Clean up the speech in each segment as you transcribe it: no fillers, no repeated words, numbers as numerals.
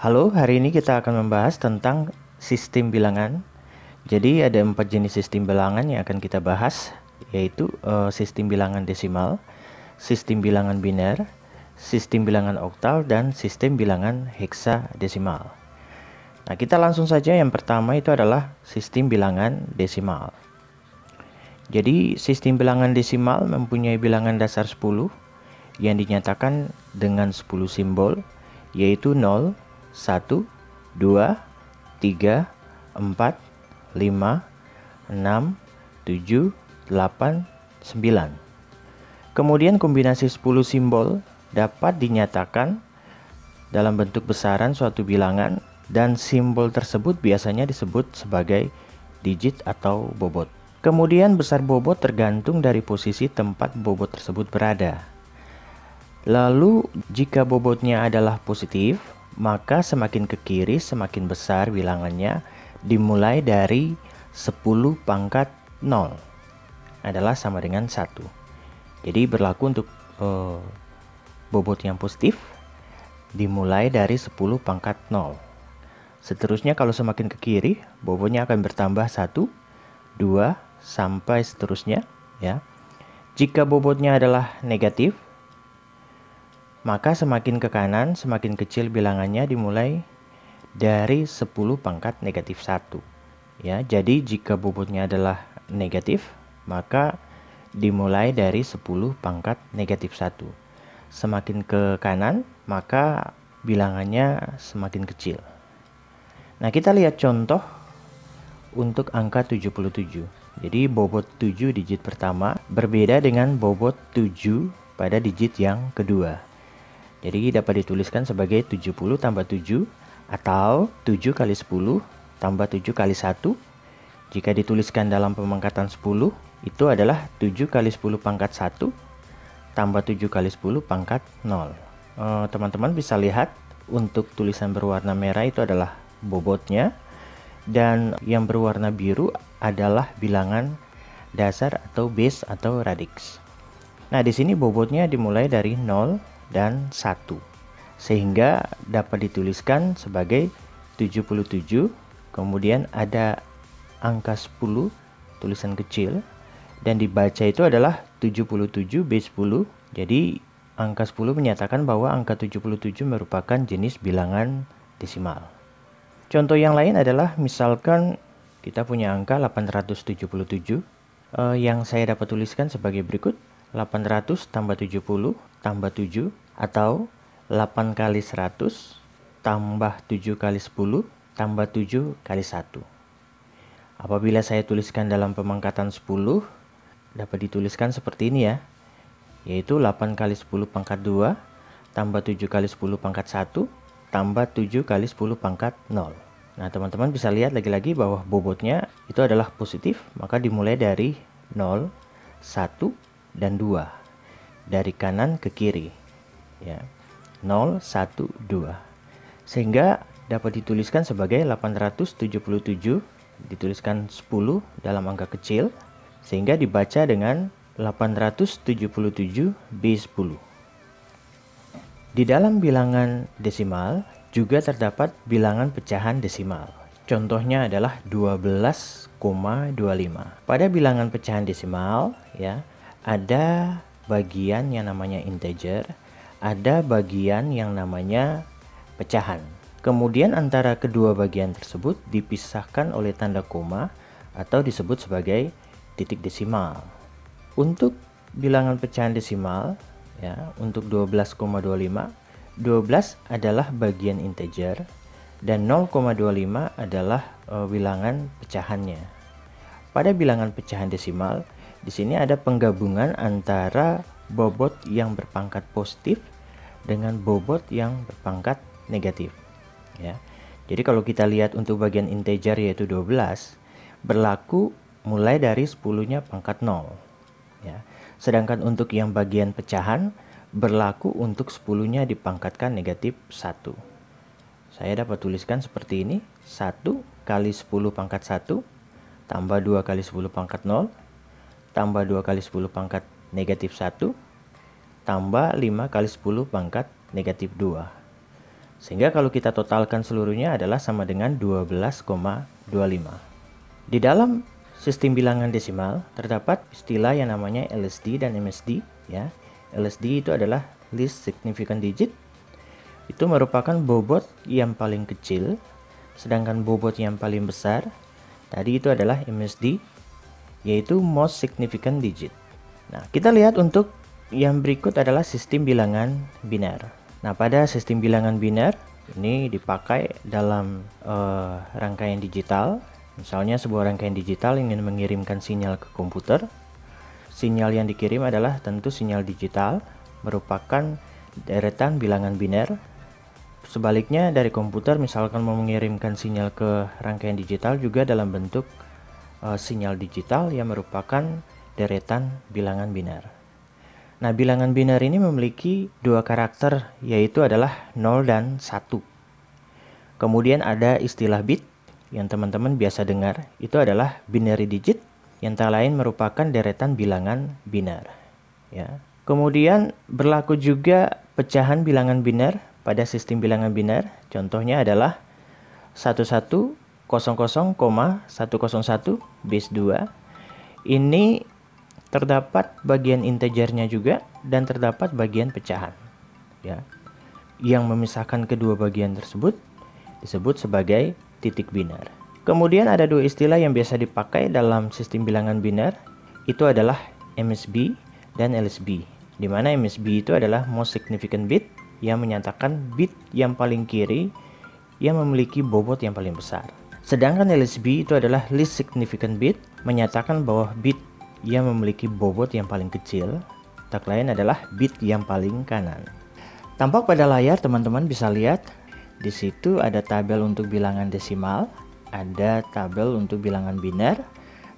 Halo, hari ini kita akan membahas tentang sistem bilangan. Jadi ada 4 jenis sistem bilangan yang akan kita bahas, yaitu sistem bilangan desimal, sistem bilangan biner, sistem bilangan oktal, dan sistem bilangan heksadesimal. Nah, kita langsung saja. Yang pertama itu adalah sistem bilangan desimal. Jadi sistem bilangan desimal mempunyai bilangan dasar 10 yang dinyatakan dengan 10 simbol, yaitu 0, 1, 2, 3, 4, 5, 6, 7, 8, 9. Kemudian kombinasi 10 simbol dapat dinyatakan dalam bentuk besaran suatu bilangan, dan simbol tersebut biasanya disebut sebagai digit atau bobot. Kemudian besar bobot tergantung dari posisi tempat bobot tersebut berada. Lalu jika bobotnya adalah positif, maka semakin ke kiri semakin besar bilangannya, dimulai dari 10 pangkat 0 adalah sama dengan 1. Jadi berlaku untuk bobot yang positif dimulai dari 10 pangkat 0. Seterusnya kalau semakin ke kiri, bobotnya akan bertambah 1, 2, sampai seterusnya, ya. Jika bobotnya adalah negatif, maka semakin ke kanan semakin kecil bilangannya, dimulai dari 10 pangkat negatif 1. Ya, jadi jika bobotnya adalah negatif, maka dimulai dari 10 pangkat negatif 1. Semakin ke kanan, maka bilangannya semakin kecil. Nah, kita lihat contoh untuk angka 77. Jadi bobot 7 digit pertama berbeda dengan bobot 7 pada digit yang kedua. Jadi dapat dituliskan sebagai 70 tambah 7 atau 7 kali 10 tambah 7 kali 1. Jika dituliskan dalam pemangkatan 10, itu adalah 7 kali 10 pangkat 1 tambah 7 kali 10 pangkat 0. Teman-teman bisa lihat untuk tulisan berwarna merah itu adalah bobotnya, dan yang berwarna biru adalah bilangan dasar atau base atau radix. Nah, di sini bobotnya dimulai dari 0 dan 1, sehingga dapat dituliskan sebagai 77. Kemudian ada angka 10 tulisan kecil, dan dibaca itu adalah 77 B10. Jadi angka 10 menyatakan bahwa angka 77 merupakan jenis bilangan desimal. Contoh yang lain adalah misalkan kita punya angka 877, yang saya dapat tuliskan sebagai berikut: 800 tambah 70 tambah 7, atau 8 kali 100 tambah 7 kali 10 tambah 7 kali 1. Apabila saya tuliskan dalam pemangkatan 10, dapat dituliskan seperti ini, ya, yaitu 8 kali 10 pangkat 2 tambah 7 kali 10 pangkat 1 tambah 7 kali 10 pangkat 0. Nah, teman-teman bisa lihat lagi-lagi bahwa bobotnya itu adalah positif, maka dimulai dari 0, 1, dan 2, dari kanan ke kiri, ya, 0, 1, 2, sehingga dapat dituliskan sebagai 877, dituliskan 10 dalam angka kecil, sehingga dibaca dengan 877 B10. Di dalam bilangan desimal juga terdapat bilangan pecahan desimal. Contohnya adalah 12,25. Pada bilangan pecahan desimal, ya, ada bagian yang namanya integer, ada bagian yang namanya pecahan. Kemudian antara kedua bagian tersebut dipisahkan oleh tanda koma atau disebut sebagai titik desimal. Untuk bilangan pecahan desimal, ya, untuk 12,25, 12 adalah bagian integer dan 0,25 adalah bilangan pecahannya. Pada bilangan pecahan desimal, di sini ada penggabungan antara bobot yang berpangkat positif dengan bobot yang berpangkat negatif, ya. Jadi kalau kita lihat untuk bagian integer yaitu 12, berlaku mulai dari 10-nya pangkat 0, ya. Sedangkan untuk yang bagian pecahan berlaku untuk 10-nya dipangkatkan negatif 1. Saya dapat tuliskan seperti ini: 1 kali 10 pangkat 1 tambah 2 kali 10 pangkat 0 tambah 2 kali 10 pangkat negatif 1 tambah 5 kali 10 pangkat negatif 2. Sehingga kalau kita totalkan seluruhnya adalah sama dengan 12,25. Di dalam sistem bilangan desimal terdapat istilah yang namanya LSD dan MSD ya. LSD itu adalah least significant digit. Itu merupakan bobot yang paling kecil, sedangkan bobot yang paling besar tadi itu adalah MSD, yaitu most significant digit. Nah, kita lihat untuk yang berikut adalah sistem bilangan biner. Nah, pada sistem bilangan biner ini dipakai dalam rangkaian digital. Misalnya sebuah rangkaian digital ingin mengirimkan sinyal ke komputer. Sinyal yang dikirim adalah tentu sinyal digital, merupakan deretan bilangan biner. Sebaliknya dari komputer misalkan mau mengirimkan sinyal ke rangkaian digital juga dalam bentuk sinyal digital yang merupakan deretan bilangan biner. Nah, bilangan biner ini memiliki dua karakter, yaitu adalah 0 dan 1. Kemudian ada istilah bit yang teman-teman biasa dengar, itu adalah binary digit, yang tak lain merupakan deretan bilangan biner. Ya. Kemudian berlaku juga pecahan bilangan biner pada sistem bilangan biner. Contohnya adalah 1100,101 base 2. Ini terdapat bagian integernya juga dan terdapat bagian pecahan. Ya. Yang memisahkan kedua bagian tersebut disebut sebagai titik biner. Kemudian ada dua istilah yang biasa dipakai dalam sistem bilangan biner, itu adalah MSB dan LSB. Di mana MSB itu adalah most significant bit yang menyatakan bit yang paling kiri yang memiliki bobot yang paling besar. Sedangkan LSB itu adalah least significant bit, menyatakan bahwa bit yang memiliki bobot yang paling kecil, tak lain adalah bit yang paling kanan. Tampak pada layar teman-teman bisa lihat, di situ ada tabel untuk bilangan desimal, ada tabel untuk bilangan biner.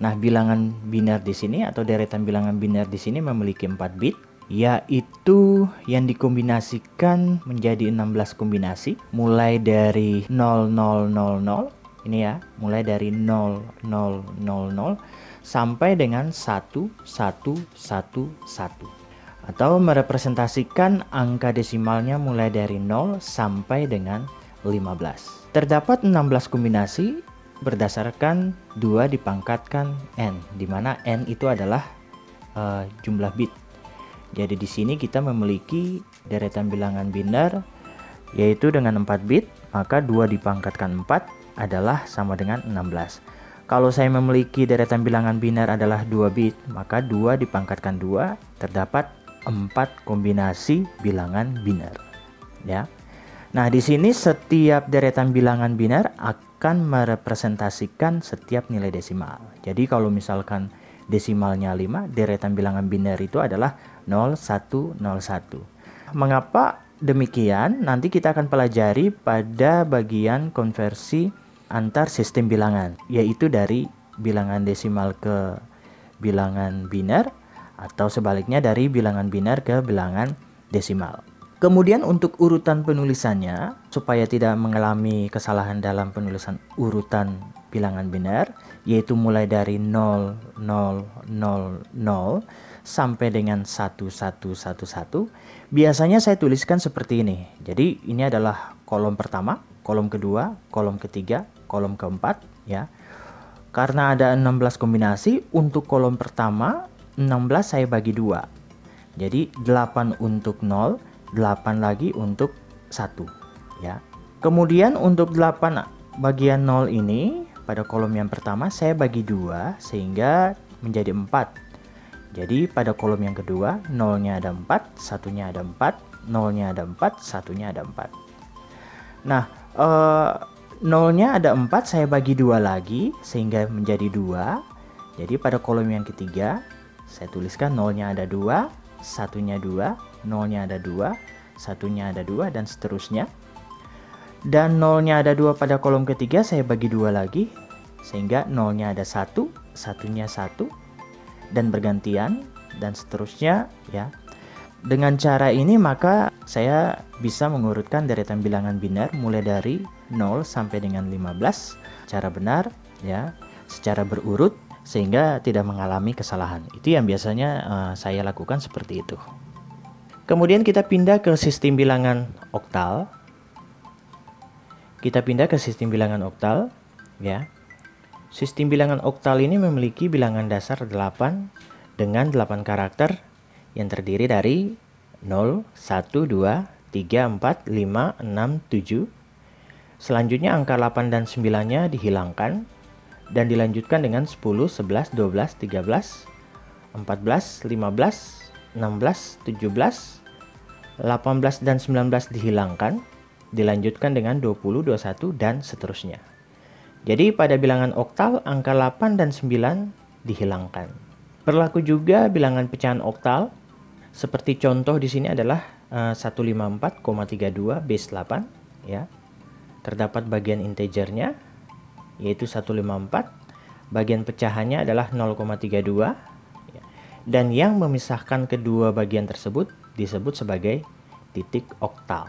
Nah, bilangan biner di sini atau deretan bilangan biner di sini memiliki 4 bit, yaitu yang dikombinasikan menjadi 16 kombinasi, mulai dari 0000, ini ya, mulai dari 0000 sampai dengan 1111, atau merepresentasikan angka desimalnya mulai dari 0 sampai dengan 15. Terdapat 16 kombinasi berdasarkan 2 dipangkatkan n, di mana n itu adalah jumlah bit. Jadi di sini kita memiliki deretan bilangan biner yaitu dengan 4 bit, maka 2 dipangkatkan 4 adalah sama dengan 16. Kalau saya memiliki deretan bilangan biner adalah 2 bit, maka 2 dipangkatkan 2 terdapat 4 kombinasi bilangan biner. Ya. Nah, di sini setiap deretan bilangan biner akan merepresentasikan setiap nilai desimal. Jadi kalau misalkan desimalnya 5, deretan bilangan biner itu adalah 0101. Mengapa demikian? Nanti kita akan pelajari pada bagian konversi antar sistem bilangan, yaitu dari bilangan desimal ke bilangan biner atau sebaliknya dari bilangan biner ke bilangan desimal. Kemudian untuk urutan penulisannya, supaya tidak mengalami kesalahan dalam penulisan urutan bilangan biner, yaitu mulai dari 0000 sampai dengan 1111, biasanya saya tuliskan seperti ini. Jadi ini adalah kolom pertama, kolom kedua, kolom ketiga, kolom keempat ya. Karena ada 16 kombinasi, untuk kolom pertama 16 saya bagi 2. Jadi 8 untuk 0, 8 lagi untuk 1 ya. Kemudian untuk 8 bagian 0 ini pada kolom yang pertama saya bagi 2 sehingga menjadi 4. Jadi pada kolom yang kedua 0-nya ada 4, 1-nya ada 4, 0-nya ada 4, 1-nya ada 4. Nah, 0-nya ada 4, saya bagi 2 lagi sehingga menjadi 2. Jadi pada kolom yang ketiga saya tuliskan 0-nya ada 2, 1-nya 2, 0-nya ada 2, 1-nya ada 2, dan seterusnya. Dan 0-nya ada 2 pada kolom ketiga saya bagi 2 lagi sehingga 0-nya ada 1, 1-nya 1, dan bergantian dan seterusnya ya. Dengan cara ini maka saya bisa mengurutkan deretan bilangan biner mulai dari 0 sampai dengan 15 secara benar ya, secara berurut sehingga tidak mengalami kesalahan. Itu yang biasanya saya lakukan seperti itu. Kemudian kita pindah ke sistem bilangan oktal. Kita pindah ke sistem bilangan oktal, ya. Sistem bilangan oktal ini memiliki bilangan dasar 8 dengan 8 karakter yang terdiri dari 0, 1, 2, 3, 4, 5, 6, 7. Selanjutnya angka 8 dan 9-nya dihilangkan dan dilanjutkan dengan 10, 11, 12, 13, 14, 15, 16, 17, 18 dan 19 dihilangkan, dilanjutkan dengan 20, 21 dan seterusnya. Jadi pada bilangan oktal angka 8 dan 9 dihilangkan. Berlaku juga bilangan pecahan oktal. Seperti contoh di sini adalah 154,32 base 8, ya. Terdapat bagian integernya yaitu 154, bagian pecahannya adalah 0,32, ya. Dan yang memisahkan kedua bagian tersebut disebut sebagai titik oktal.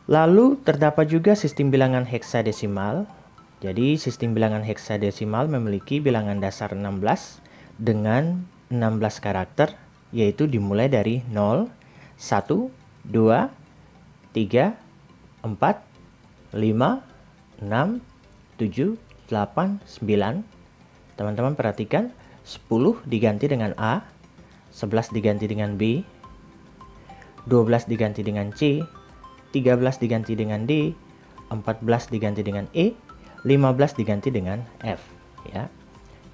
Lalu terdapat juga sistem bilangan heksadesimal. Jadi sistem bilangan heksadesimal memiliki bilangan dasar 16 dengan 16 karakter, yaitu dimulai dari 0, 1, 2, 3, 4, 5, 6, 7, 8, 9. Teman-teman perhatikan, 10 diganti dengan A, 11 diganti dengan B, 12 diganti dengan C, 13 diganti dengan D, 14 diganti dengan E, 15 diganti dengan F, ya.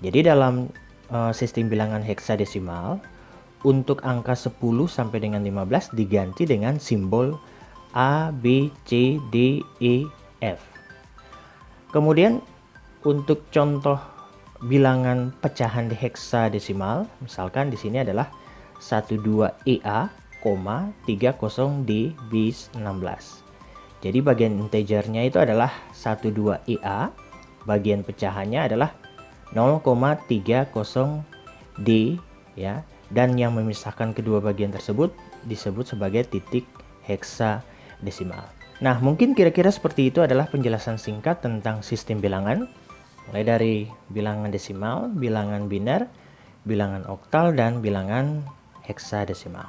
Jadi dalam sistem bilangan heksadesimal, untuk angka 10 sampai dengan 15 diganti dengan simbol A, B, C, D, E, F. Kemudian untuk contoh bilangan pecahan di heksadesimal, misalkan di sini adalah 12EA, 30D bis 16. Jadi bagian integernya itu adalah 12EA, bagian pecahannya adalah 0,30D, ya. Dan yang memisahkan kedua bagian tersebut disebut sebagai titik heksadesimal. Nah, mungkin kira-kira seperti itu adalah penjelasan singkat tentang sistem bilangan, mulai dari bilangan desimal, bilangan biner, bilangan oktal, dan bilangan heksadesimal.